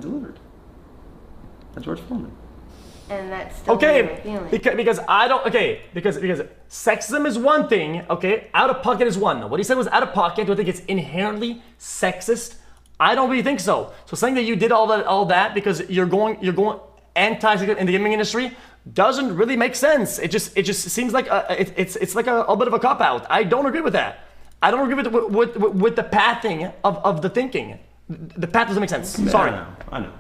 delivered. That's George Foreman. And that's still okay, because I don't, because sexism is one thing, okay? Out of pocket is one. What he said was out of pocket. Do I think it's inherently sexist? I don't really think so. So saying that you did all that because you're going anti-sexist in the gaming industry doesn't really make sense. It just seems like it's like a bit of a cop-out. I don't agree with that. I don't agree with the pathing of the thinking. The path doesn't make sense. Sorry. I know.